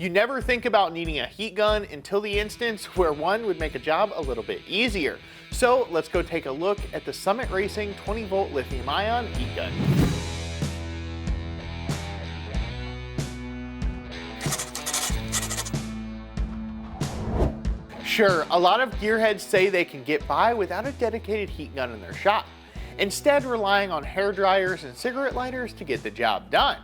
You never think about needing a heat gun until the instance where one would make a job a little bit easier. So let's go take a look at the Summit Racing 20-volt lithium-ion heat gun. Sure, a lot of gearheads say they can get by without a dedicated heat gun in their shop, instead relying on hair dryers and cigarette lighters to get the job done.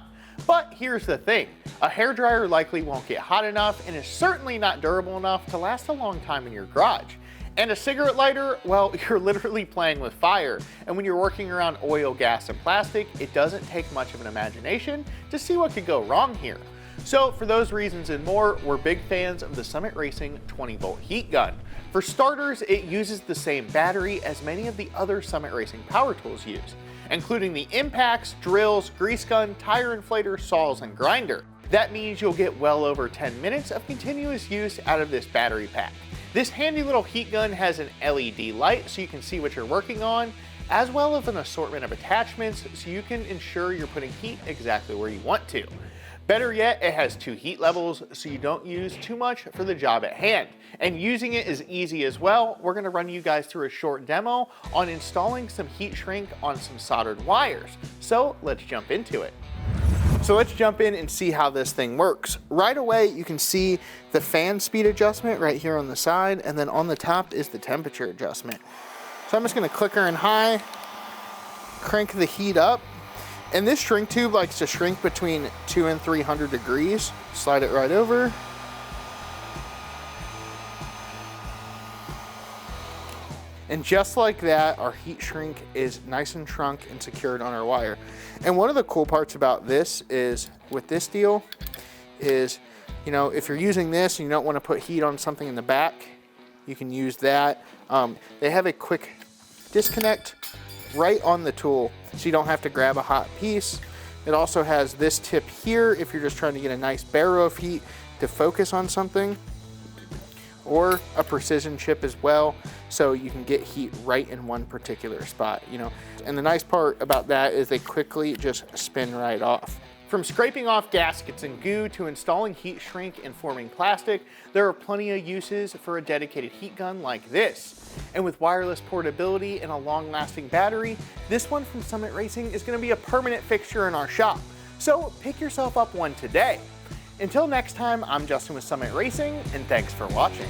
But here's the thing, a hairdryer likely won't get hot enough and is certainly not durable enough to last a long time in your garage. And a cigarette lighter, well, you're literally playing with fire. And when you're working around oil, gas, and plastic, it doesn't take much of an imagination to see what could go wrong here. So for those reasons and more, we're big fans of the Summit Racing 20-volt heat gun. For starters, it uses the same battery as many of the other Summit Racing power tools use, including the impacts, drills, grease gun, tire inflator, saws, and grinder. That means you'll get well over 10 minutes of continuous use out of this battery pack. This handy little heat gun has an LED light so you can see what you're working on, as well as an assortment of attachments so you can ensure you're putting heat exactly where you want to. Better yet, it has 2 heat levels so you don't use too much for the job at hand. And using it is easy as well. We're gonna run you guys through a short demo on installing some heat shrink on some soldered wires. So let's jump into it. So let's jump in and see how this thing works. Right away, you can see the fan speed adjustment right here on the side, and then on the top is the temperature adjustment. So I'm just gonna click her in high, crank the heat up. And this shrink tube likes to shrink between 200 and 300 degrees. Slide it right over. And just like that, our heat shrink is nice and shrunk and secured on our wire. And one of the cool parts about this is, with this deal, is, you know, if you're using this and you don't want to put heat on something in the back, you can use that. They have a quick disconnect right on the tool, so you don't have to grab a hot piece. It also has this tip here if you're just trying to get a nice barrel of heat to focus on something, or a precision chip as well, so you can get heat right in one particular spot, you know. And the nice part about that is they quickly just spin right off. From scraping off gaskets and goo to installing heat shrink and forming plastic, there are plenty of uses for a dedicated heat gun like this. And with wireless portability and a long-lasting battery, this one from Summit Racing is going to be a permanent fixture in our shop. So pick yourself up one today. Until next time, I'm Justin with Summit Racing, and thanks for watching.